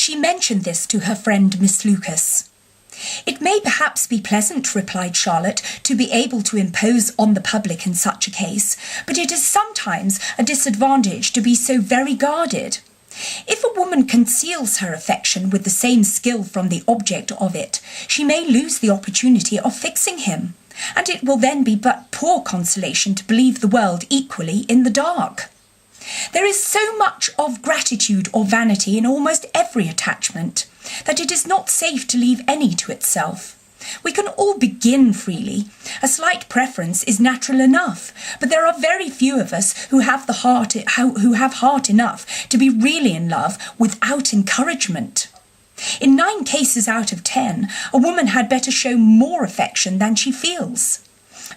She mentioned this to her friend Miss Lucas. "It may perhaps be pleasant," replied Charlotte, "to be able to impose on the public in such a case, but it is sometimes a disadvantage to be so very guarded. If a woman conceals her affection with the same skill from the object of it, she may lose the opportunity of fixing him, and it will then be but poor consolation to believe the world equally in the dark. There is so much of gratitude or vanity in almost every attachment that it is not safe to leave any to itself. We can all begin freely. A slight preference is natural enough, but there are very few of us who have heart enough to be really in love without encouragement. In 9 cases out of 10, a woman had better show more affection than she feels.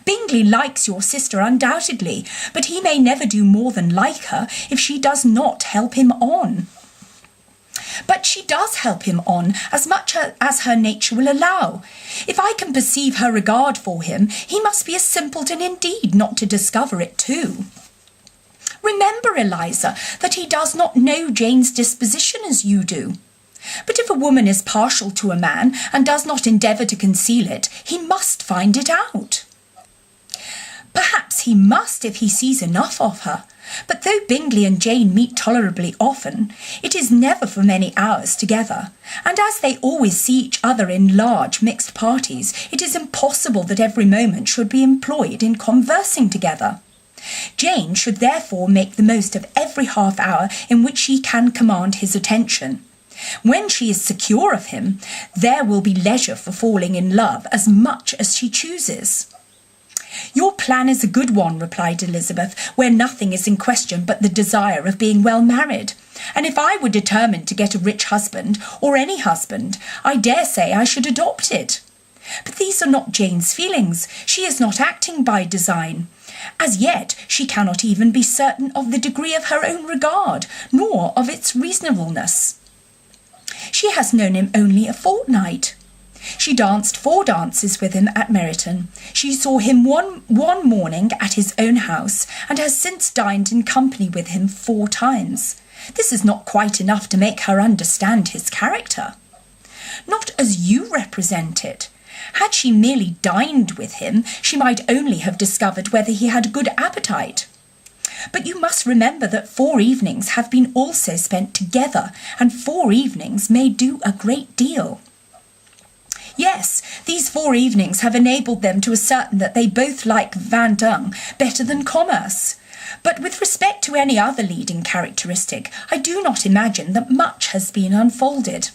Bingley likes your sister undoubtedly, but he may never do more than like her if she does not help him on. But she does help him on as much as her nature will allow. If I can perceive her regard for him, he must be a simpleton indeed not to discover it too. Remember, Eliza, that he does not know Jane's disposition as you do. But if a woman is partial to a man and does not endeavour to conceal it, he must find it out. Perhaps he must if he sees enough of her. But though Bingley and Jane meet tolerably often, it is never for many hours together, and as they always see each other in large mixed parties, it is impossible that every moment should be employed in conversing together. Jane should therefore make the most of every half hour in which she can command his attention. When she is secure of him, there will be leisure for falling in love as much as she chooses. "Your plan is a good one," replied Elizabeth, "where nothing is in question but the desire of being well married. And if I were determined to get a rich husband, or any husband, I dare say I should adopt it. But these are not Jane's feelings. She is not acting by design. As yet, she cannot even be certain of the degree of her own regard, nor of its reasonableness. She has known him only a fortnight. She danced 4 dances with him at Meryton. She saw him one morning at his own house, and has since dined in company with him 4 times. This is not quite enough to make her understand his character. Not as you represent it. Had she merely dined with him, she might only have discovered whether he had a good appetite. But you must remember that 4 evenings have been also spent together, and 4 evenings may do a great deal. Yes, these 4 evenings have enabled them to ascertain that they both like Vendome better than commerce. But with respect to any other leading characteristic, I do not imagine that much has been unfolded."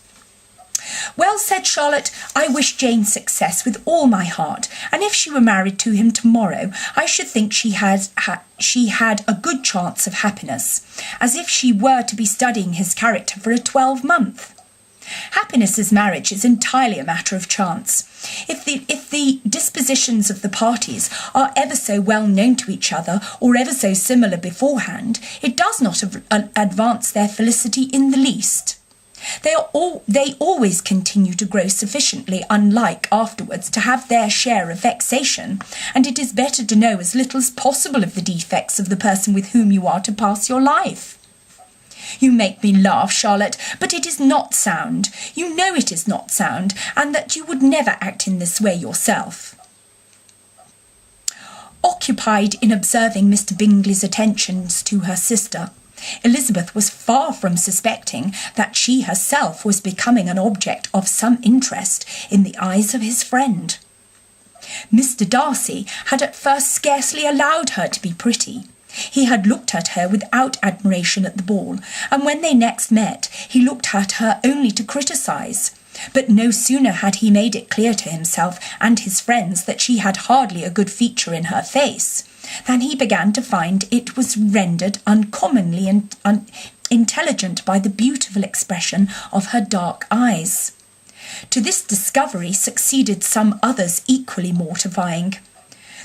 "Well," said Charlotte, "I wish Jane success with all my heart, and if she were married to him tomorrow, I should think she had a good chance of happiness, as if she were to be studying his character for a 12-month. Happiness as marriage is entirely a matter of chance. If the dispositions of the parties are ever so well known to each other, or ever so similar beforehand, it does not advance their felicity in the least. They always continue to grow sufficiently unlike afterwards to have their share of vexation, and it is better to know as little as possible of the defects of the person with whom you are to pass your life. You make me laugh, Charlotte, but it is not sound. You know it is not sound, and that you would never act in this way yourself." Occupied in observing Mr. Bingley's attentions to her sister, Elizabeth was far from suspecting that she herself was becoming an object of some interest in the eyes of his friend. Mr. Darcy had at first scarcely allowed her to be pretty. He had looked at her without admiration at the ball, and when they next met, he looked at her only to criticise. But no sooner had he made it clear to himself and his friends that she had hardly a good feature in her face, than he began to find it was rendered uncommonly intelligent by the beautiful expression of her dark eyes. To this discovery succeeded some others equally mortifying.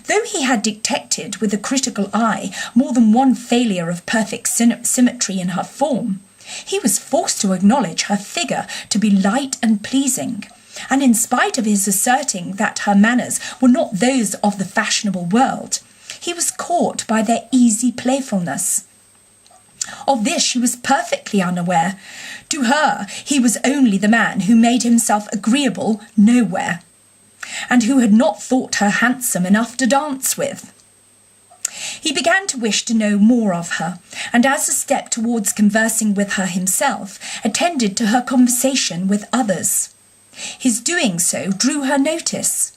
Though he had detected with a critical eye more than one failure of perfect symmetry in her form, he was forced to acknowledge her figure to be light and pleasing, and in spite of his asserting that her manners were not those of the fashionable world, he was caught by their easy playfulness. Of this she was perfectly unaware. To her, he was only the man who made himself agreeable nowhere, and who had not thought her handsome enough to dance with. He began to wish to know more of her, and as a step towards conversing with her himself, attended to her conversation with others. His doing so drew her notice.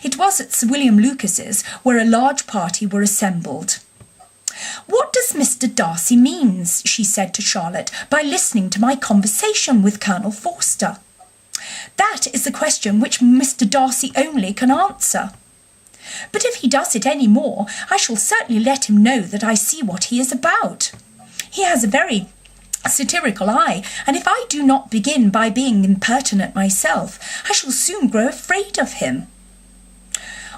It was at Sir William Lucas's, where a large party were assembled. "What does Mr. Darcy mean," she said to Charlotte, "by listening to my conversation with Colonel Forster? That is a question which Mr. Darcy only can answer. But if he does it any more, I shall certainly let him know that I see what he is about. He has a very satirical eye, and if I do not begin by being impertinent myself, I shall soon grow afraid of him."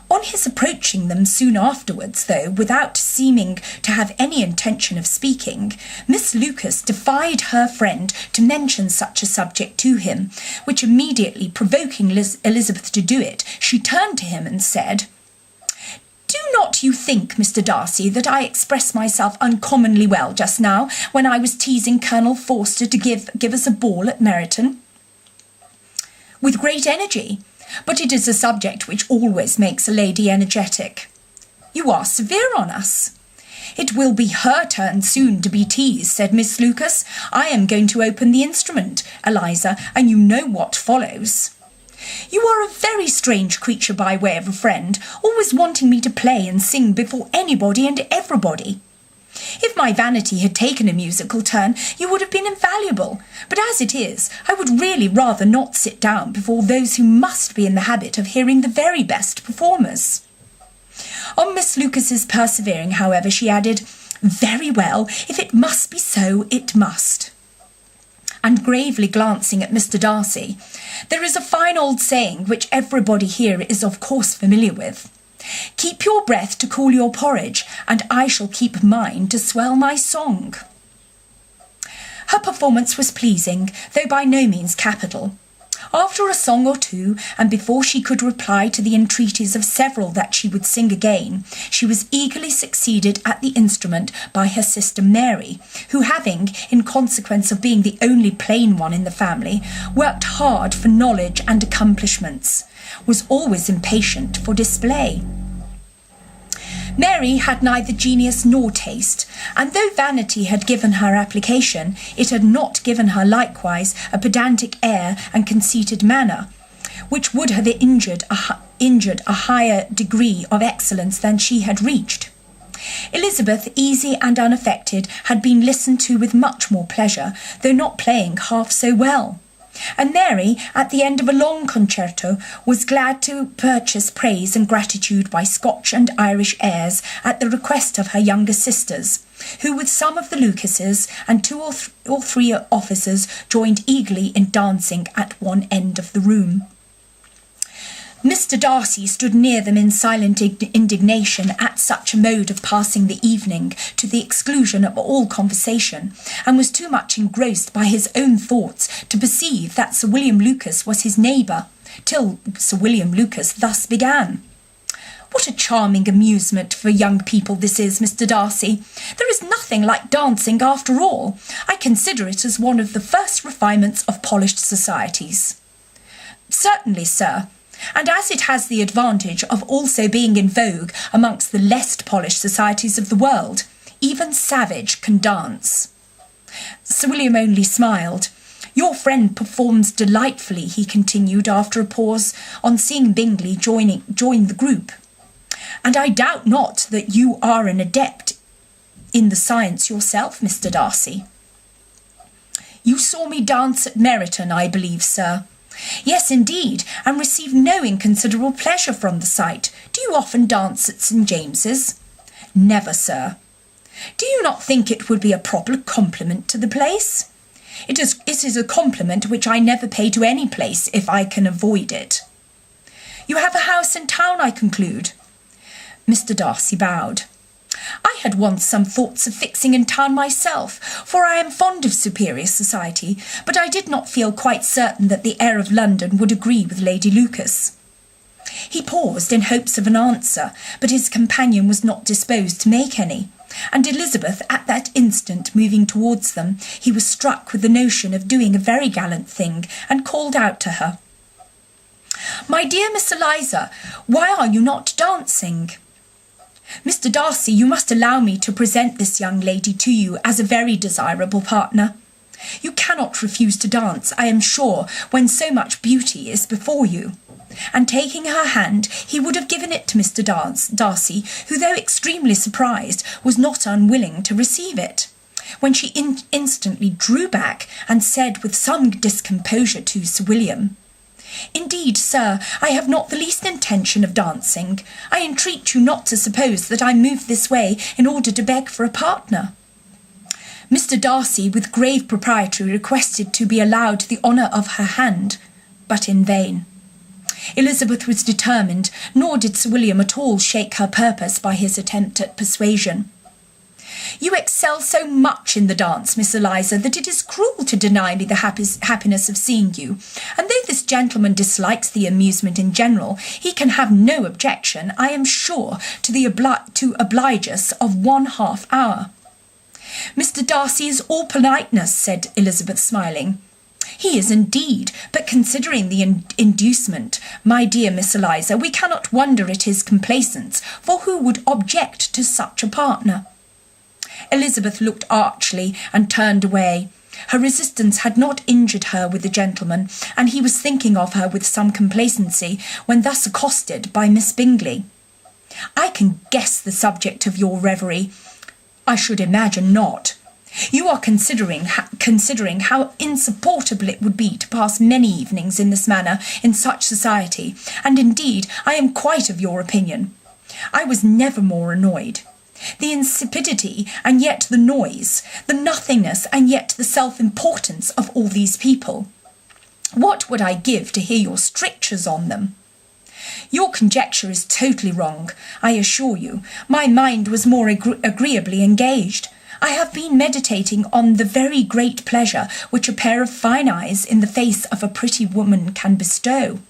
On his approaching them soon afterwards, though, without seeming to have any intention of speaking, Miss Lucas defied her friend to mention such a subject to him, which immediately provoking Elizabeth to do it, she turned to him and said, "Do not you think, Mr. Darcy, that I expressed myself uncommonly well just now when I was teasing Colonel Forster to give us a ball at Meryton?" "With great energy. But it is a subject which always makes a lady energetic." "You are severe on us." "It will be her turn soon to be teased," said Miss Lucas. "I am going to open the instrument, Eliza, and you know what follows." "You are a very strange creature by way of a friend, always wanting me to play and sing before anybody and everybody. If my vanity had taken a musical turn, you would have been invaluable, but as it is, I would really rather not sit down before those who must be in the habit of hearing the very best performers." On Miss Lucas's persevering, however, she added, "Very well, if it must be so, it must." And gravely glancing at Mr. Darcy, "There is a fine old saying which everybody here is of course familiar with. Keep your breath to cool your porridge, and I shall keep mine to swell my song." Her performance was pleasing, though by no means capital. After a song or two, and before she could reply to the entreaties of several that she would sing again, she was eagerly succeeded at the instrument by her sister Mary, who having, in consequence of being the only plain one in the family, worked hard for knowledge and accomplishments, was always impatient for display. Mary had neither genius nor taste, and though vanity had given her application, it had not given her likewise a pedantic air and conceited manner, which would have injured a higher degree of excellence than she had reached. Elizabeth, easy and unaffected, had been listened to with much more pleasure, though not playing half so well. And Mary, at the end of a long concerto, was glad to purchase praise and gratitude by Scotch and Irish airs at the request of her younger sisters, who with some of the Lucases and two or three officers joined eagerly in dancing at one end of the room. Mr. Darcy stood near them in silent indignation at such a mode of passing the evening, to the exclusion of all conversation, and was too much engrossed by his own thoughts to perceive that Sir William Lucas was his neighbour, till Sir William Lucas thus began. "What a charming amusement for young people this is, Mr. Darcy. There is nothing like dancing after all. I consider it as one of the first refinements of polished societies." "Certainly, sir. And as it has the advantage of also being in vogue amongst the less polished societies of the world, even Savage can dance." Sir William only smiled. "Your friend performs delightfully," he continued after a pause, on seeing Bingley join the group. "And I doubt not that you are an adept in the science yourself, Mr. Darcy." "You saw me dance at Meryton, I believe, sir." "Yes, indeed, and received no inconsiderable pleasure from the sight. Do you often dance at St. James's?" "Never, sir." "Do you not think it would be a proper compliment to the place?" It is a compliment which I never pay to any place if I can avoid it." "You have a house in town, I conclude?" Mr. Darcy bowed. "I had once some thoughts of fixing in town myself, for I am fond of superior society, but I did not feel quite certain that the air of London would agree with Lady Lucas." He paused in hopes of an answer, but his companion was not disposed to make any. and Elizabeth at that instant moving towards them, he was struck with the notion of doing a very gallant thing, and called out to her, "My dear Miss Eliza, why are you not dancing? Mr. Darcy, you must allow me to present this young lady to you as a very desirable partner. You cannot refuse to dance, I am sure, when so much beauty is before you." And taking her hand, he would have given it to Mr. Darcy, who, though extremely surprised, was not unwilling to receive it, when she instantly drew back and said with some discomposure to Sir William, "Indeed, sir, I have not the least intention of dancing. I entreat you not to suppose that I move this way in order to beg for a partner." Mr. Darcy, with grave propriety, requested to be allowed the honour of her hand, but in vain. Elizabeth was determined, nor did Sir William at all shake her purpose by his attempt at persuasion. "You excel so much in the dance, Miss Eliza, that it is cruel to deny me the happiness of seeing you, and though this gentleman dislikes the amusement in general, he can have no objection, I am sure, to oblige us of 1/2 hour." "Mr. Darcy is all politeness," said Elizabeth, smiling. "He is indeed, but considering the inducement, my dear Miss Eliza, we cannot wonder at his complaisance, for who would object to such a partner?" Elizabeth looked archly and turned away. Her resistance had not injured her with the gentleman, and he was thinking of her with some complacency when thus accosted by Miss Bingley. "I can guess the subject of your reverie." "I should imagine not. You are considering how insupportable it would be to pass many evenings in this manner in such society, and indeed I am quite of your opinion. I was never more annoyed. The insipidity and yet the noise, the nothingness and yet the self-importance of all these people. What would I give to hear your strictures on them? Your conjecture is totally wrong, I assure you. My mind was more agreeably engaged. I have been meditating on the very great pleasure which a pair of fine eyes in the face of a pretty woman can bestow."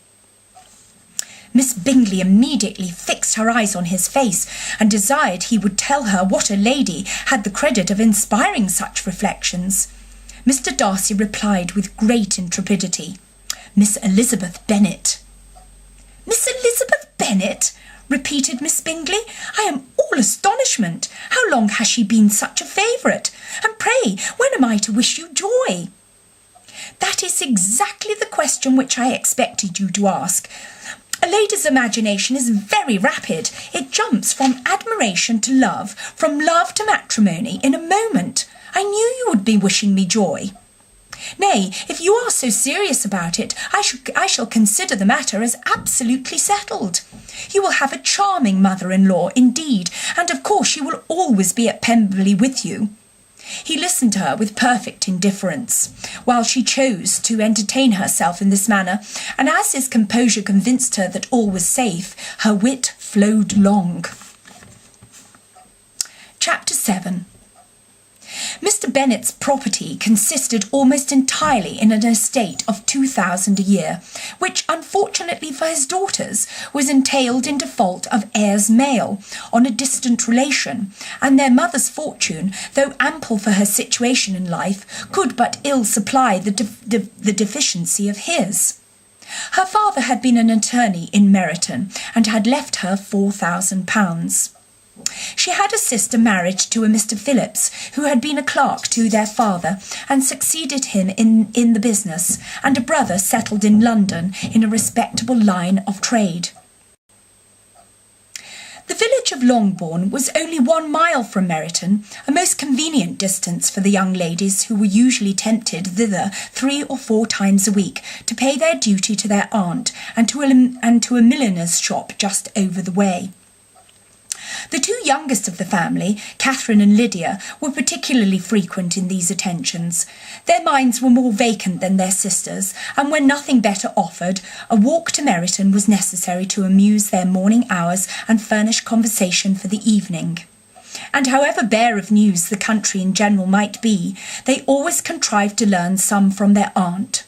Miss Bingley immediately fixed her eyes on his face, and desired he would tell her what a lady had the credit of inspiring such reflections. Mr. Darcy replied with great intrepidity, "Miss Elizabeth Bennet." "Miss Elizabeth Bennet?" repeated Miss Bingley. "I am all astonishment. How long has she been such a favourite? And pray, when am I to wish you joy?" "That is exactly the question which I expected you to ask. A lady's imagination is very rapid. It jumps from admiration to love, from love to matrimony, in a moment. I knew you would be wishing me joy. Nay, if you are so serious about it, I shall consider the matter as absolutely settled. You will have a charming mother-in-law indeed, and of course she will always be at Pemberley with you." He listened to her with perfect indifference, while she chose to entertain herself in this manner, and as his composure convinced her that all was safe, her wit flowed long. Chapter 7. Mr. Bennet's property consisted almost entirely in an estate of 2,000 a year, which, unfortunately for his daughters, was entailed in default of heirs male on a distant relation, and their mother's fortune, though ample for her situation in life, could but ill supply the deficiency of his. Her father had been an attorney in Meryton, and had left her £4,000. She had a sister married to a Mr. Phillips, who had been a clerk to their father, and succeeded him in the business, and a brother settled in London in a respectable line of trade. The village of Longbourn was only 1 mile from Meryton, a most convenient distance for the young ladies who were usually tempted thither 3 or 4 times a week to pay their duty to their aunt and to a milliner's shop just over the way. The 2 youngest of the family, Catherine and Lydia, were particularly frequent in these attentions. Their minds were more vacant than their sisters', and when nothing better offered, a walk to Meryton was necessary to amuse their morning hours and furnish conversation for the evening. And however bare of news the country in general might be, they always contrived to learn some from their aunt.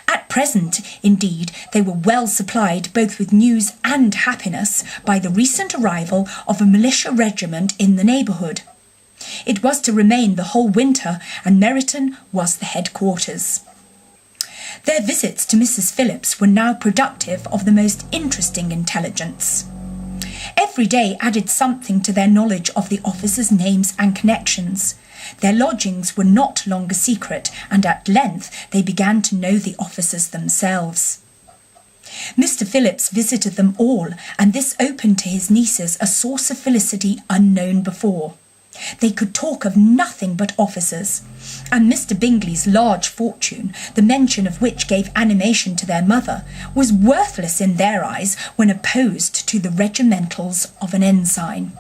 At present, indeed, they were well supplied both with news and happiness by the recent arrival of a militia regiment in the neighbourhood. It was to remain the whole winter, and Meryton was the headquarters. Their visits to Mrs. Phillips were now productive of the most interesting intelligence. Every day added something to their knowledge of the officers' names and connections. Their lodgings were not longer secret, and at length they began to know the officers themselves. Mr. Phillips visited them all, and this opened to his nieces a source of felicity unknown before. They could talk of nothing but officers, and Mr. Bingley's large fortune, the mention of which gave animation to their mother, was worthless in their eyes when opposed to the regimentals of an ensign.